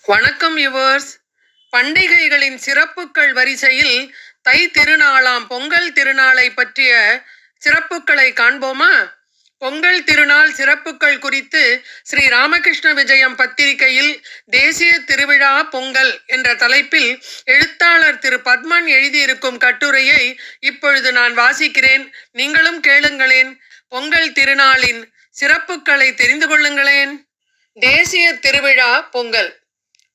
வணக்கம் யுவர்ஸ். பண்டிகைகளின் சிறப்புகள் வரிசையில் தை திருநாளாம் பொங்கல் திருநாளை பற்றிய சிறப்புகளை காண்போமா? பொங்கல் திருநாள் சிறப்புகள் குறித்து ஸ்ரீ ராமகிருஷ்ண விஜயம் பத்திரிகையில் தேசிய திருவிழா பொங்கல் என்ற தலைப்பில் எழுத்தாளர் திரு பத்மன் எழுதியிருக்கும் கட்டுரையை இப்பொழுது நான் வாசிக்கிறேன். நீங்களும் கேளுங்களேன். பொங்கல் திருநாளின் சிறப்புகளை தெரிந்து கொள்ளுங்களேன். தேசிய திருவிழா பொங்கல்.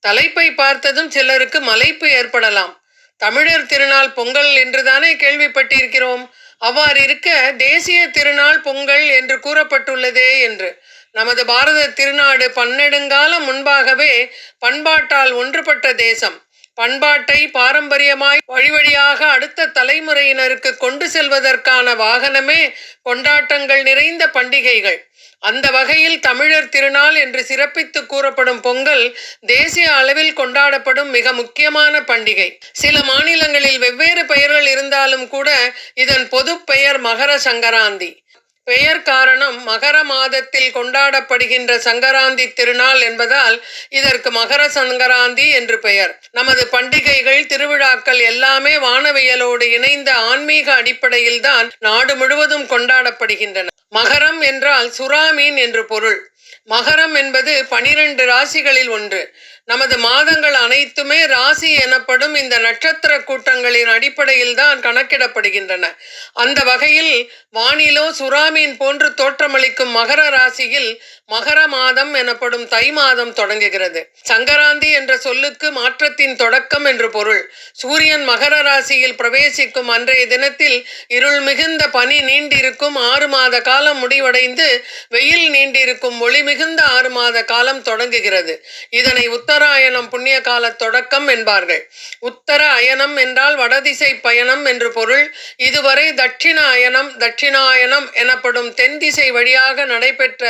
தலைப்பை பார்த்ததும் சிலருக்கு மலைப்பு ஏற்படலாம். தமிழர் திருநாள் பொங்கல் என்றுதானே கேள்விப்பட்டிருக்கிறோம். அவ்வாறு இருக்க தேசிய திருநாள் பொங்கல் என்று கூறப்பட்டுள்ளதே என்று. நமது பாரத திருநாடு பன்னெடுங்காலம் முன்பாகவே பண்பாட்டால் ஒன்றுபட்ட தேசம். பண்பாட்டை பாரம்பரியமாய் வழிவழியாக அடுத்த தலைமுறையினருக்கு கொண்டு செல்வதற்கான வாகனமே கொண்டாட்டங்கள் நிறைந்த பண்டிகைகள். அந்த வகையில் தமிழர் திருநாள் என்று சிறப்பித்து கூறப்படும் பொங்கல் தேசிய அளவில் கொண்டாடப்படும் மிக முக்கியமான பண்டிகை. சில மாநிலங்களில் வெவ்வேறு பெயர்கள் இருந்தாலும் கூட இதன் பொது பெயர் மகர சங்கராந்தி. பெயர் காரணம் மகர மாதத்தில் கொண்டாடப்படுகின்ற சங்கராந்தி திருநாள் என்பதால் இதற்கு மகர சங்கராந்தி என்று பெயர். நமது பண்டிகைகள் திருவிழாக்கள் எல்லாமே வானவியலோடு இணைந்த ஆன்மீக அடிப்படையில் தான் நாடு முழுவதும் கொண்டாடப்படுகின்றன. மகரம் என்றால் சுறா மீன் என்று பொருள். மகரம் என்பது 12 ராசிகளில் ஒன்று. நமது மாதங்கள் அனைத்துமே ராசி எனப்படும் இந்த நட்சத்திர கூட்டங்களின் அடிப்படையில் தான் கணக்கிடப்படுகின்றன. அந்த வகையில் வானிலோ சுறாமீன் போன்று தோற்றமளிக்கும் மகர ராசியில் மகர மாதம் எனப்படும் தை மாதம் தொடங்குகிறது. சங்கராந்தி என்ற சொல்லுக்கு மாற்றத்தின் தொடக்கம் என்று பொருள். சூரியன் மகர ராசியில் பிரவேசிக்கும் அன்றைய தினத்தில் இருள் மிகுந்த பனி நீண்டிருக்கும் 6 மாத காலம் முடிவடைந்து வெயில் நீண்டிருக்கும் ஒளி மிகுந்த 6 மாத காலம் தொடங்குகிறது. இதனை உத்தராயணம் புண்ணிய கால தொடக்கம் என்பார்கள். உத்தர அயனம் என்றால் வடதிசை பயணம் என்று பொருள். இதுவரை தட்சிண அயனம் தட்சிணாயனம் எனப்படும் தென் திசை வழியாக நடைபெற்ற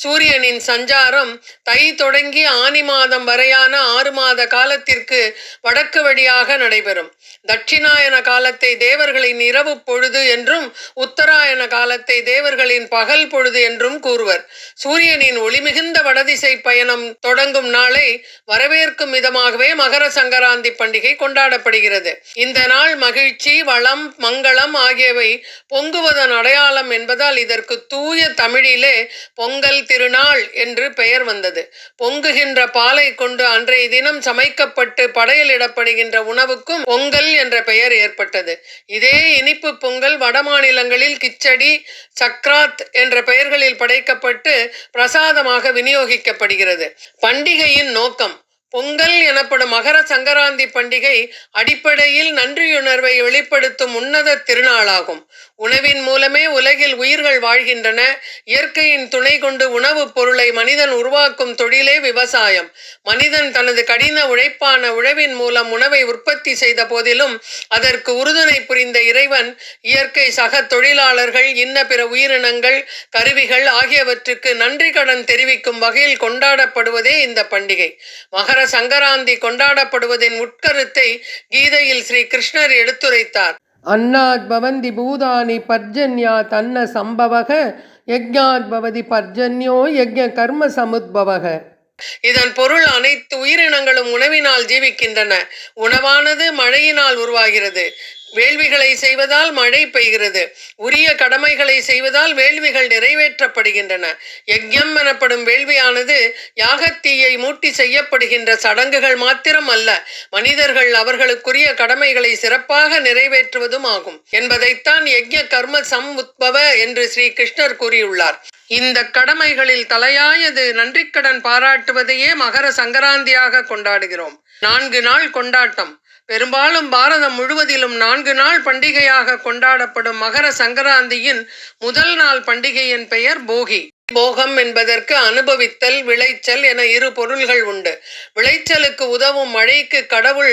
சூரியனின் சஞ்சாரம் தை தொடங்கி ஆனி மாதம் வரையான 6 மாத காலத்திற்கு வடக்கு வழியாக நடைபெறும். தட்சிணாயன காலத்தை தேவர்களின் இரவு பொழுது என்றும் உத்தராயண காலத்தை தேவர்களின் பகல் பொழுது என்றும் கூறுவர். சூரியனின் ஒளிமிகுந்த வடதிசை பயணம் தொடங்கும் நாளை வரவேற்கும் விதமாகவே மகர சங்கராந்தி பண்டிகை கொண்டாடப்படுகிறது. இந்த நாள் மகிழ்ச்சி, வளம், மங்களம் ஆகியவை பொங்குவதன் அடையாளம் என்பதால் இதற்கு தூய தமிழிலே பொங்கல் திருநாள் என்று பெயர் வந்தது. பொங்குகின்ற பாலை கொண்டு அன்றைய தினம் சமைக்கப்பட்டு படையலிடப்படுகின்ற உணவுக்கும் பொங்கல் என்ற பெயர் ஏற்பட்டது. இதே இனிப்பு பொங்கல் வட மாநிலங்களில் கிச்சடி, சக்ராத் என்ற பெயர்களில் படைக்கப்பட்டு பிரசாதமாக விநியோகிக்கப்படுகிறது. பண்டிகையின் நோக்கம். பொங்கல் எனப்படும் மகர சங்கராந்தி பண்டிகை அடிப்படையில் நன்றியுணர்வை வெளிப்படுத்தும் உன்னத திருநாளாகும். உணவின் மூலமே உலகில் உயிர்கள் வாழ்கின்றன. இயற்கையின் துணை கொண்டு உணவுப் பொருளை மனிதன் உருவாக்கும் தொழிலே விவசாயம். மனிதன் தனது கடின உழைப்பான உழவின் மூலம் உணவை உற்பத்தி செய்த போதிலும் அதற்கு உறுதுணை புரிந்த இறைவன், இயற்கை, சக தொழிலாளர்கள், இன்ன பிற உயிரினங்கள், கருவிகள் ஆகியவற்றுக்கு நன்றி கடன் தெரிவிக்கும் வகையில் கொண்டாடப்படுவதே இந்த பண்டிகை. மகர சங்கராந்தி கொண்டாடப்படுவதின் உட்கருத்தை கீதையில் ஸ்ரீ கிருஷ்ணர் எடுத்துரைத்தார். அன்னாத் பவந்தி பூதானி பர்ஜன்யா தன்ன சம்பவக யஜ்ஞாத் பவதி பர்ஜன்யோ யஜ்ஞ கர்ம சமுத்பவக. இதன் பொருள் அனைத்து உயிரினங்களும் உணவினால் ஜீவிக்கின்றன. உணவானது மழையினால் உருவாகிறது. வேள்விகளை செய்வதால் மழை பெய்கிறது. உரிய கடமைகளை செய்வதால் வேள்விகள் நிறைவேற்றப்படுகின்றன. யஜ்ஞம் எனப்படும் வேள்வியானது யாகத்தீயை மூட்டி செய்யப்படுகின்ற சடங்குகள் மாத்திரம் அல்ல, மனிதர்கள் அவர்களுக்குரிய கடமைகளை சிறப்பாக நிறைவேற்றுவதும் ஆகும் என்பதைத்தான் யஜ்ஞ கர்ம சமுத்பவ என்று ஸ்ரீ கிருஷ்ணர் கூறியுள்ளார். இந்த கடமைகளில் தலையாயது நன்றிக்கடன் பாராட்டுவதையே மகர சங்கராந்தியாக கொண்டாடுகிறோம். 4 நாள் கொண்டாட்டம். பெரும்பாலும் பாரதம் முழுவதிலும் 4 நாள் பண்டிகையாக கொண்டாடப்படும் மகர சங்கராந்தியின் முதல் நாள் பண்டிகையின் பெயர் போகி. போகம் என்பதற்கு அனுபவித்தல், விளைச்சல் என 2 பொருள்கள் உண்டு. விளைச்சலுக்கு உதவும் மழைக்கு கடவுள்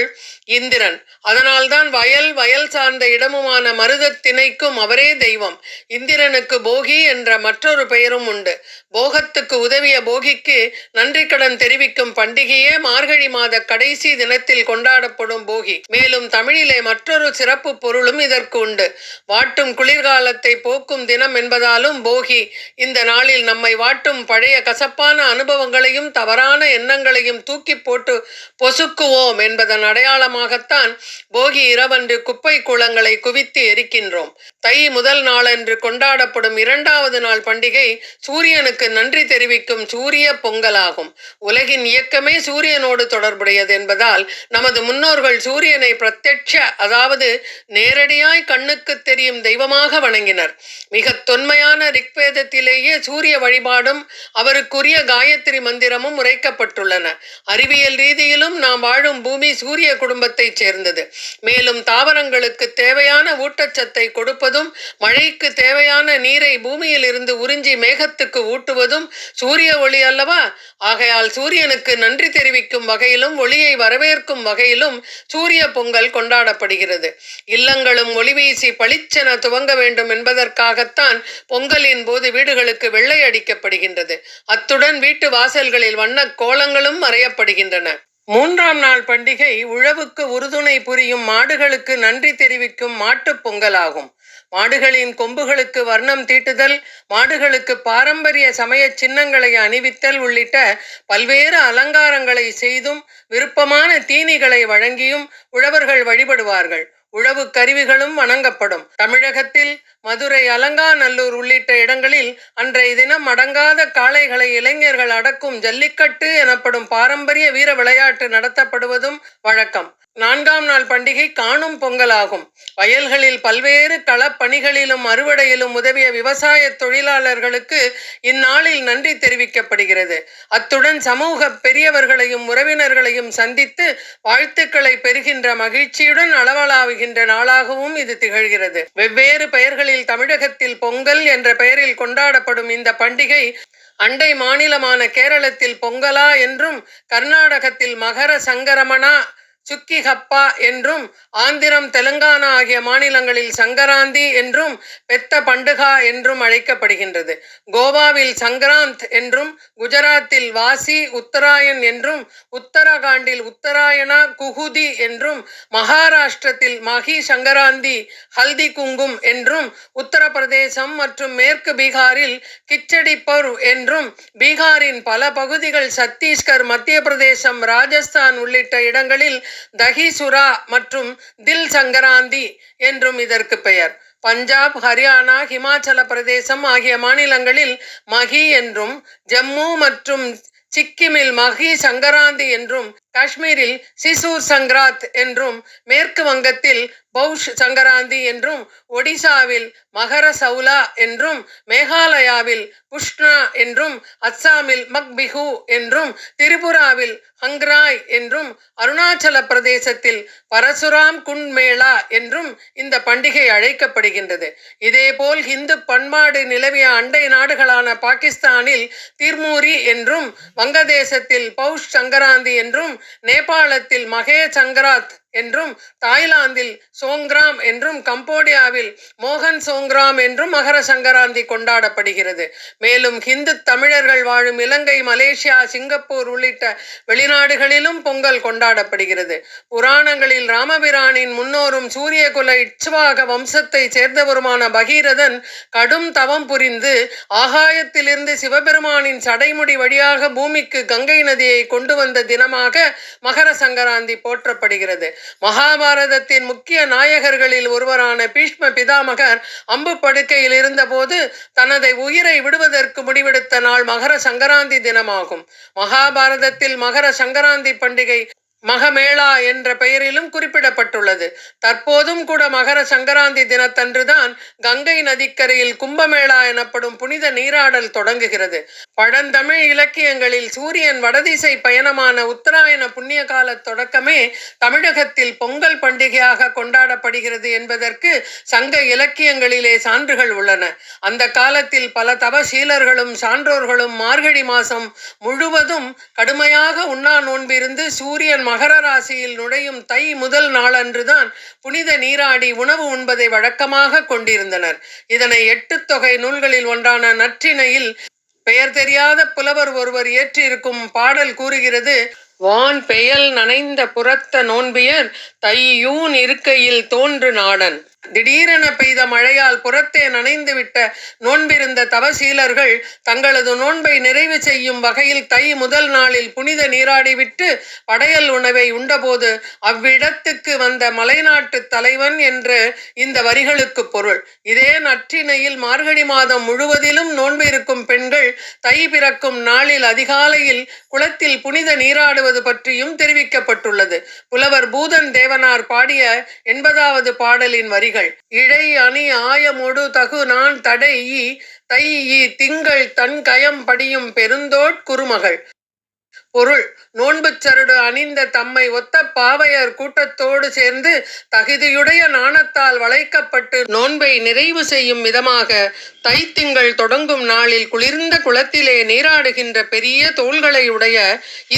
இந்திரன். அதனால்தான் வயல் சார்ந்த இடமுமான மருதத் திணைக்கும் அவரே தெய்வம். இந்திரனுக்கு போகி என்ற மற்றொரு பெயரும் உண்டு. போகத்துக்கு உதவிய போகிக்கு நன்றி கடன் தெரிவிக்கும் பண்டிகையே மார்கழி மாத கடைசி தினத்தில் கொண்டாடப்படும் போகி. மேலும் தமிழிலே மற்றொரு சிறப்பு பொருளும் இதற்கு உண்டு. வாட்டும் குளிர்காலத்தை போக்கும் தினம் என்பதாலும் போகி இந்த நாளில் நம்மை வாட்டும் பழைய கசப்பான அனுபவங்களையும் தவறான எண்ணங்களையும் தூக்கி போட்டு பொசுக்குவோம் என்பதன் அடையாளமாகத்தான் போகி இரவன்று குப்பை கூளங்களை குவித்து எரிக்கின்றோம். தை முதல் நாளன்று கொண்டாடப்படும் 2வது நாள் பண்டிகை சூரியனுக்கு நன்றி தெரிவிக்கும் சூரிய பொங்கலாகும். உலகின் இயக்கமே சூரியனோடு தொடர்புடையது என்பதால் நமது முன்னோர்கள் சூரியனை பிரத்யட்ச, அதாவது நேரடியாய் கண்ணுக்கு தெரியும் தெய்வமாக வணங்கினர். மிக தொன்மையான ரிக்வேதத்திலேயே சூரிய வழிபாடும் அவருக்குரிய காயத்ரி மந்திரமும் உரைக்கப்பட்டுள்ளன. அறிவியல் ரீதியிலும் நாம் வாழும் பூமி சூரிய குடும்பத்தைச் சேர்ந்தது. மேலும் தாவரங்களுக்கு தேவையான ஊட்டச்சத்தை கொடுப்பதும் மழைக்கு தேவையான நீரை பூமியில் இருந்து உறிஞ்சி மேகத்துக்கு ஊட்டுவதும் சூரிய ஒளி அல்லவா? ஆகையால் சூரியனுக்கு நன்றி தெரிவிக்கும் வகையிலும் ஒளியை வரவேற்கும் வகையிலும் சூரிய பொங்கல் கொண்டாடப்படுகிறது. இல்லங்களும் ஒளி வீசி பளிச்சென துவங்க வேண்டும் என்பதற்காகத்தான் பொங்கலின் போது வீடுகளுக்கு வெள்ளை அடிக்கப்படுகின்றது. அத்துடன் வீட்டு வாசல்களில் வண்ண கோலங்களும் வரையப்படுகின்றன. 3ஆம் நாள் பண்டிகை உழவுக்கு உறுதுணை புரியும் மாடுகளுக்கு நன்றி தெரிவிக்கும் மாட்டுப் பொங்கலாகும். மாடுகளின் கொம்புகளுக்கு வர்ணம் தீட்டுதல், மாடுகளுக்கு பாரம்பரிய சமய சின்னங்களை அணிவித்தல் உள்ளிட்ட பல்வேறு அலங்காரங்களை செய்தும் விருப்பமான தீனிகளை வழங்கியும் உழவர்கள் வழிபடுவார்கள். உழவு கருவிகளும் வணங்கப்படும். தமிழகத்தில் மதுரை, அலங்காநல்லூர் உள்ளிட்ட இடங்களில் அன்றைய தினம் அடங்காத காளைகளை இளைஞர்கள் அடக்கும் ஜல்லிக்கட்டு எனப்படும் பாரம்பரிய வீர விளையாட்டு நடத்தப்படுவதும் வழக்கம். 4ஆம் நாள் பண்டிகை காணும் பொங்கலாகும். வயல்களில் பல்வேறு களப்பணிகளிலும் அறுவடையிலும் உதவிய விவசாய தொழிலாளர்களுக்கு இந்நாளில் நன்றி தெரிவிக்கப்படுகிறது. அத்துடன் சமூக பெரியவர்களையும் உறவினர்களையும் சந்தித்து வாழ்த்துக்களை பெறுகின்ற மகிழ்ச்சியுடன் அளவலாவுகின்ற நாளாகவும் இது திகழ்கிறது. வெவ்வேறு பெயர்களில் தமிழகத்தில் பொங்கல் என்ற பெயரில் கொண்டாடப்படும் இந்த பண்டிகை அண்டை மாநிலமான கேரளத்தில் பொங்கலா என்றும், கர்நாடகத்தில் மகர சங்கரமணா, சுக்கி ஹப்பா என்றும், ஆந்திரம், தெலுங்கானா ஆகிய மாநிலங்களில் சங்கராந்தி என்றும், பெத்த பண்டுகா என்றும் அழைக்கப்படுகின்றது. கோவாவில் சங்கராந்த் என்றும், குஜராத்தில் வாசி உத்தராயன் என்றும், உத்தரகாண்டில் உத்தராயணா குகுதி என்றும், மகாராஷ்டிரத்தில் மகி சங்கராந்தி ஹல்தி குங்கும் என்றும், உத்தரப்பிரதேசம் மற்றும் மேற்கு பீகாரில் கிச்சடி பர்வ் என்றும், பீகாரின் பல பகுதிகள், சத்தீஸ்கர், மத்திய பிரதேசம், ராஜஸ்தான் உள்ளிட்ட இடங்களில் தஹி சுரா மற்றும் தில் சங்கராந்தி என்றும் இதற்கு பெயர். பஞ்சாப், ஹரியானா, ஹிமாச்சல பிரதேசம் ஆகிய மாநிலங்களில் மகி என்றும், ஜம்மு மற்றும் சிக்கிமில் மகி சங்கராந்தி என்றும், காஷ்மீரில் சிசூர் சங்கராத் என்றும், மேற்கு வங்கத்தில் பௌஷ் சங்கராந்தி என்றும், ஒடிசாவில் மகர சௌலா என்றும், மேகாலயாவில் புஷ்னா என்றும், அஸ்ஸாமில் மக்பிஹு என்றும், திரிபுராவில் ஹங்ராய் என்றும், அருணாச்சல பிரதேசத்தில் பரசுராம் குண்ட் மேளா என்றும் இந்த பண்டிகை அழைக்கப்படுகின்றது. இதேபோல் இந்து பண்பாடு நிலவிய அண்டை நாடுகளான பாகிஸ்தானில் திர்மூரி என்றும், வங்கதேசத்தில் பௌஷ் சங்கராந்தி என்றும், நேபாளத்தில் மகே சங்கராத் என்றும், தாய்லாந்தில் சோங்ராம் என்றும், கம்போடியாவில் மோகன் சோங்ராம் என்றும் மகர சங்கராந்தி கொண்டாடப்படுகிறது. மேலும் ஹிந்து தமிழர்கள் வாழும் இலங்கை, மலேசியா, சிங்கப்பூர் உள்ளிட்ட வெளிநாடுகளிலும் பொங்கல் கொண்டாடப்படுகிறது. புராணங்களில் ராமபிரானின் முன்னோரும் சூரியகுல இட்சுவாக வம்சத்தை சேர்ந்தவருமான பகீரதன் கடும் தவம் புரிந்து ஆகாயத்திலிருந்து சிவபெருமானின் சடைமுடி வழியாக பூமிக்கு கங்கை நதியை கொண்டு வந்த தினமாக மகர சங்கராந்தி போற்றப்படுகிறது. மகாபாரதத்தின் முக்கிய நாயகர்களில் ஒருவரான பீஷ்ம பிதாமகர் அம்பு படுக்கையில் இருந்தபோது தனது உயிரை விடுவதற்கு முடிவெடுத்த நாள் மகர சங்கராந்தி தினமாகும். மகாபாரதத்தில் மகர சங்கராந்தி பண்டிகை மகமேளா என்ற பெயரிலும் குறிப்பிடப்பட்டுள்ளது. தற்போதும் கூட மகர சங்கராந்தி தினத்தன்றுதான் கங்கை நதிக்கரையில் கும்பமேளா எனப்படும் புனித நீராடல் தொடங்குகிறது. பழந்தமிழ் இலக்கியங்களில் சூரியன் வடதிசை பயணமான உத்தராயண புண்ணிய கால தொடக்கமே தமிழகத்தில் பொங்கல் பண்டிகையாக கொண்டாடப்படுகிறது என்பதற்கு சங்க இலக்கியங்களிலே சான்றுகள் உள்ளன. அந்த காலத்தில் பல தவசீலர்களும் சான்றோர்களும் மார்கழி மாசம் முழுவதும் கடுமையாக உண்ணா நோன்பிருந்து சூரியன் மகர ராசியில் நுழையும் தை முதல் நாளன்றுதான் புனித நீராடி உணவு உண்பதை வழக்கமாக கொண்டிருந்தனர். இதனை 8 தொகை நூல்களில் ஒன்றான நற்றிணையில் பெயர் தெரியாத புலவர் ஒருவர் இயற்றியிருக்கும் பாடல் கூறுகிறது: வான் பெயல் நனைந்த புறத்த நோன்பியர் தையூன் இருக்கையில் தோன்று நாடன். திடீரென பெய்த மழையால் புறத்தே நனைந்து விட்ட நோன்பிருந்த தவசீலர்கள் தங்களது நோன்பை நிறைவு செய்யும் வகையில் தை முதல் நாளில் புனித நீராடிவிட்டு படையல் உணவை உண்டபோது அவ்விடத்துக்கு வந்த மலைநாட்டு தலைவன் என்று இந்த வரிகளுக்கு பொருள். இதே நற்றிணையில் மார்கழி மாதம் முழுவதிலும் நோன்பு இருக்கும் பெண்கள் தை பிறக்கும் நாளில் அதிகாலையில் குளத்தில் புனித நீராடுவது பற்றியும் தெரிவிக்கப்பட்டுள்ளது. புலவர் பூதன் தேவனார் பாடிய 80வது பாடலின் வரிகள்: இழை அணி ஆயமொடு தகு நான் தடை தை திங்கள் தன் கயம் படியும் பெருந்தோட் குறுமகள். பொருள்: நோன்புச் சரடு அணிந்த தம்மை ஒத்த பாவையர் கூட்டத்தோடு சேர்ந்து தகுதியுடைய நாணத்தால் வளைக்கப்பட்டு நோன்பை நிறைவு செய்யும் விதமாக தைத்திங்கள் தொடங்கும் நாளில் குளிர்ந்த குளத்திலே நீராடுகின்ற பெரிய தோள்களை உடைய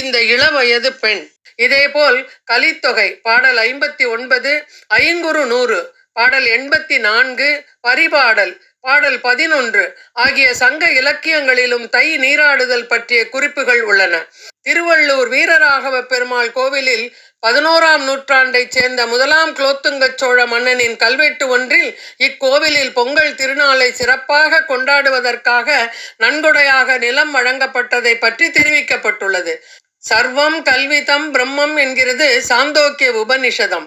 இந்த இளவயது பெண். இதேபோல் கலித்தொகை பாடல் 59, ஐங்குறு 100 பாடல் 84, பரிபாடல் பாடல் 11 ஆகிய சங்க இலக்கியங்களிலும் தை நீராடுதல் பற்றிய குறிப்புகள் உள்ளன. திருவள்ளூர் வீரராகவ பெருமாள் கோவிலில் 11ஆம் நூற்றாண்டைச் சேர்ந்த முதலாம் குலோத்துங்க சோழ மன்னனின் கல்வெட்டு ஒன்றில் இக்கோவிலில் பொங்கல் திருநாளை சிறப்பாக கொண்டாடுவதற்காக நன்கொடையாக நிலம் வழங்கப்பட்டதை பற்றி தெரிவிக்கப்பட்டுள்ளது. சர்வம் கல்விதம் பிரம்மம் என்கிறது சாந்தோக்கிய உபனிஷதம்.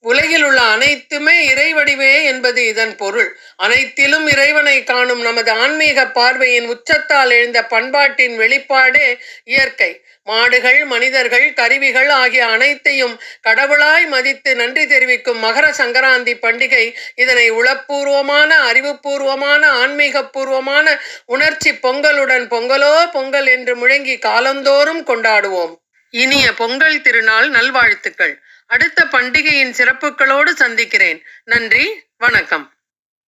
உலகில் உள்ள அனைத்துமே இறைவடிவே என்பது இதன் பொருள். அனைத்திலும் இறைவனை காணும் நமது ஆன்மீக பார்வையின் உச்சத்தால் எழுந்த பண்பாட்டின் வெளிப்பாடே இயற்கை. மாடுகள், மனிதர்கள், கருவிகள் ஆகிய அனைத்தையும் கடவுளாய் மதித்து நன்றி தெரிவிக்கும் மகர சங்கராந்தி பண்டிகை இதனை உளப்பூர்வமான, அறிவுபூர்வமான, ஆன்மீகபூர்வமான உணர்ச்சி பொங்கலுடன் பொங்கலோ பொங்கல் என்று முழங்கி காலந்தோறும் கொண்டாடுவோம். இனிய பொங்கல் திருநாள் நல்வாழ்த்துக்கள். அடுத்த பண்டிகையின் சிறப்புகளோடு சந்திக்கிறேன். நன்றி, வணக்கம்.